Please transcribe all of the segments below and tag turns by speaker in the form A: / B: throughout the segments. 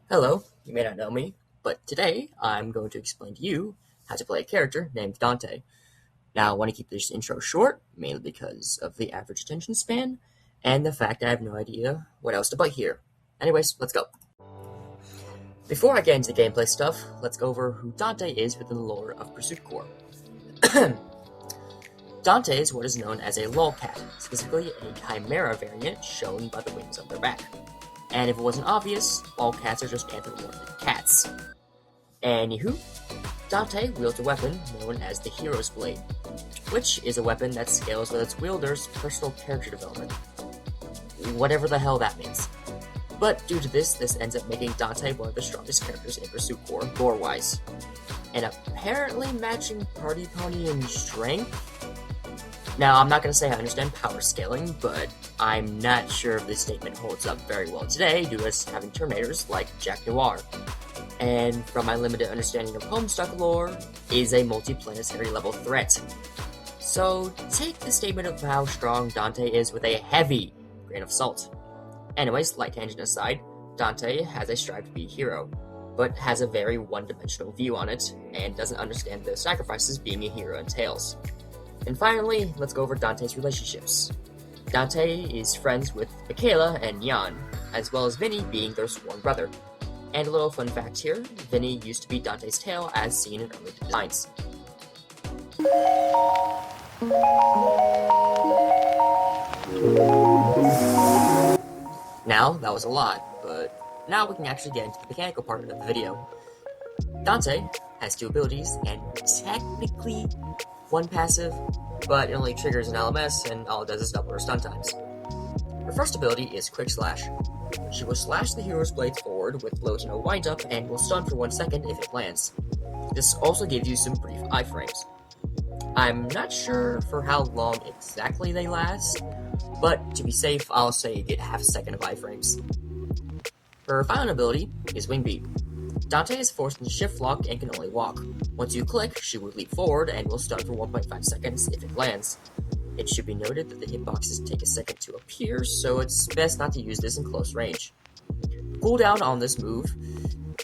A: Hello, you may not know me, but today I'm going to explain to you how to play a character named Dante. Now, I want to keep this intro short, mainly because of the average attention span, and the fact I have no idea what else to bite here. Anyways, let's go. Before I get into the gameplay stuff, let's go over who Dante is within the lore of Pursuitcore. Dante is what is known as a lolcat, specifically a chimera variant shown by the wings on their back. And if it wasn't obvious, all cats are just anthropomorphic cats. Anywho, Dante wields a weapon known as the Hero's Blade, which is a weapon that scales with its wielder's personal character development. Whatever the hell that means. But due to this ends up making Dante one of the strongest characters in Pursuitcore, lore-wise. And apparently matching Party Pony in strength? Now, I'm not going to say I understand power scaling, but I'm not sure if this statement holds up very well today due to us having Terminators like Jack Noir. And from my limited understanding of Homestuck lore, is a multi-planetary level threat. So take the statement of how strong Dante is with a heavy grain of salt. Anyways, light tangent aside, Dante has a strive to be a hero, but has a very one-dimensional view on it, and doesn't understand the sacrifices being a hero entails. And finally, let's go over Dante's relationships. Dante is friends with Michaela and Jan, as well as Vinny being their sworn brother. And a little fun fact here, Vinny used to be Dante's tail as seen in early designs. Now, that was a lot, but now we can actually get into the mechanical part of the video. Dante has two abilities, and technically one passive, but it only triggers an LMS, and all it does is double her stun times. Her first ability is Quick Slash. She will slash the hero's blades forward with low to no wind-up, and will stun for 1 second if it lands. This also gives you some brief iframes. I'm not sure for how long exactly they last, but to be safe, I'll say you get half a second of iframes. Her final ability is Wing Beat. Dante is forced into shift lock and can only walk. Once you click, she will leap forward and will stun for 1.5 seconds if it lands. It should be noted that the hitboxes take a second to appear, so it's best not to use this in close range. Cooldown on this move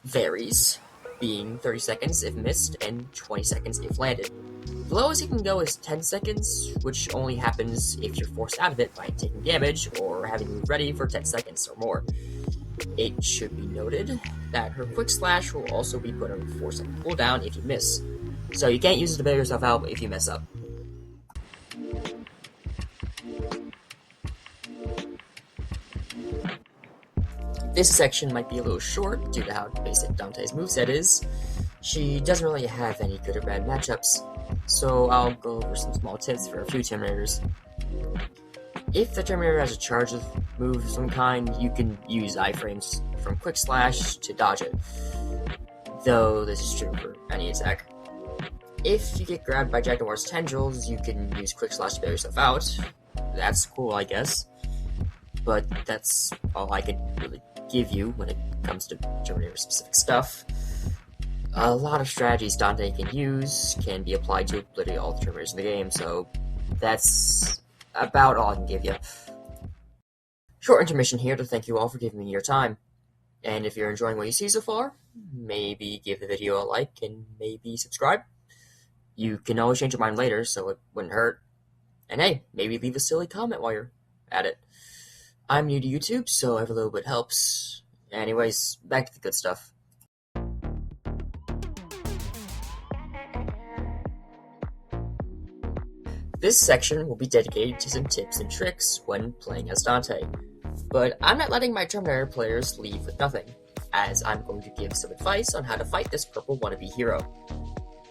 A: varies, being 30 seconds if missed and 20 seconds if landed. The lowest you can go is 10 seconds, which only happens if you're forced out of it by taking damage or having moved ready for 10 seconds or more. It should be noted that her Quick Slash will also be put on 4-second cooldown if you miss, so you can't use it to bail yourself out if you mess up. This section might be a little short due to how basic Dante's moveset is. She doesn't really have any good or bad matchups, so I'll go over some small tips for a few Terminators. If the Terminator has a charge move of some kind, you can use iframes from Quick Slash to dodge it, though this is true for any attack. If you get grabbed by Jack Noir's tendrils, you can use Quick Slash to bail yourself out. That's cool, I guess, but that's all I could really give you when it comes to Terminator-specific stuff. A lot of strategies Dante can use can be applied to literally all the Terminators in the game, so that's about all I can give you. Short intermission here to thank you all for giving me your time. And if you're enjoying what you see so far, maybe give the video a like and maybe subscribe. You can always change your mind later, so it wouldn't hurt. And hey, maybe leave a silly comment while you're at it. I'm new to YouTube, so every little bit helps. Anyways, back to the good stuff. This section will be dedicated to some tips and tricks when playing as Dante, but I'm not letting my Terminator players leave with nothing, as I'm going to give some advice on how to fight this purple wannabe hero.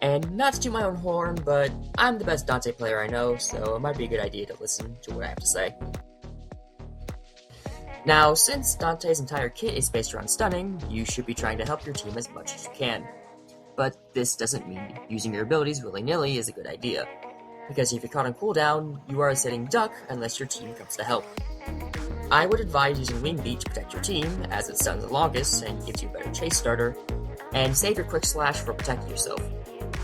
A: And not to toot my own horn, but I'm the best Dante player I know, so it might be a good idea to listen to what I have to say. Now, since Dante's entire kit is based around stunning, you should be trying to help your team as much as you can. But this doesn't mean using your abilities willy-nilly is a good idea, because if you're caught on cooldown, you are a sitting duck unless your team comes to help. I would advise using Wing Beat to protect your team, as it stuns the longest and gives you a better chase starter, and save your Quick Slash for protecting yourself.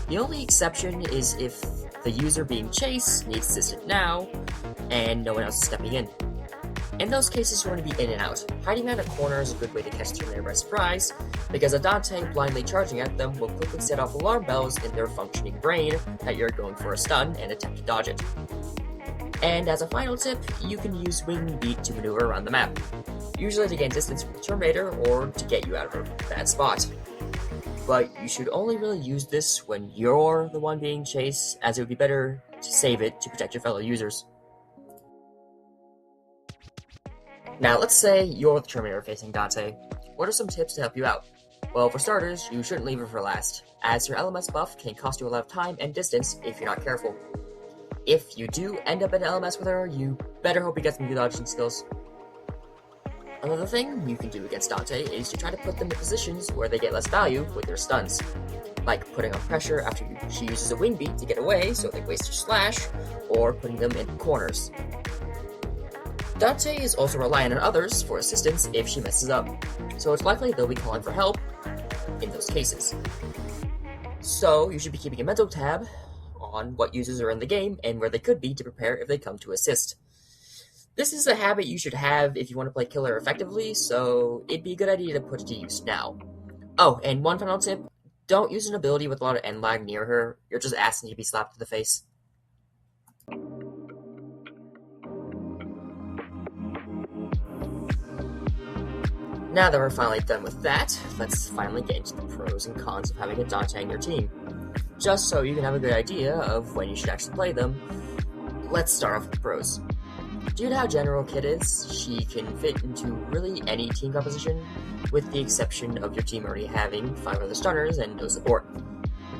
A: The only exception is if the user being chased needs assistance now, and no one else is stepping in. In those cases, you want to be in and out. Hiding behind a corner is a good way to catch the Terminator by surprise, because a Dante blindly charging at them will quickly set off alarm bells in their functioning brain that you're going for a stun and attempt to dodge it. And as a final tip, you can use Wing Beat to maneuver around the map, usually to gain distance from the Terminator or to get you out of a bad spot. But you should only really use this when you're the one being chased, as it would be better to save it to protect your fellow users. Now, let's say you're the Terminator facing Dante. What are some tips to help you out? Well, for starters, you shouldn't leave her for last, as her LMS buff can cost you a lot of time and distance if you're not careful. If you do end up in LMS with her, you better hope you get some good dodging skills. Another thing you can do against Dante is to try to put them in positions where they get less value with their stuns, like putting on pressure after she uses a wing beat to get away so they waste her slash, or putting them in corners. Dante is also reliant on others for assistance if she messes up, so it's likely they'll be calling for help in those cases. So you should be keeping a mental tab on what users are in the game and where they could be to prepare if they come to assist. This is a habit you should have if you want to play killer effectively, so it'd be a good idea to put it to use now. Oh, and one final tip, don't use an ability with a lot of end lag near her, you're just asking to be slapped in the face. Now that we're finally done with that, let's finally get into the pros and cons of having a Dante on your team. Just so you can have a good idea of when you should actually play them, let's start off with the pros. Due to how general Kit is, she can fit into really any team composition, with the exception of your team already having 5 other stunners and no support.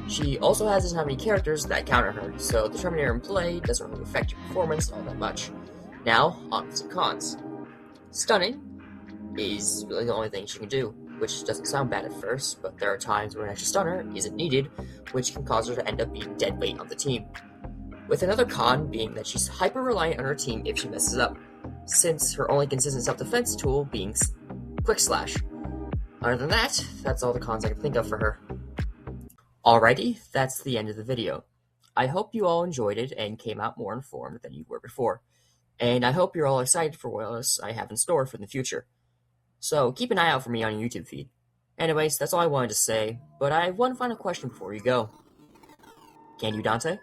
A: She also doesn't have any characters that counter her, so the Terminator in play doesn't really affect your performance all that much. Now, on to some cons. Stunning is really the only thing she can do, which doesn't sound bad at first, but there are times where an extra stunner isn't needed, which can cause her to end up being dead weight on the team. With another con being that she's hyper-reliant on her team if she messes up, since her only consistent self-defense tool being Quick Slash. Other than that, that's all the cons I can think of for her. Alrighty, that's the end of the video. I hope you all enjoyed it and came out more informed than you were before, and I hope you're all excited for what else I have in store for the future. So keep an eye out for me on your YouTube feed. Anyways, that's all I wanted to say, but I have one final question before you go. Can you Dante?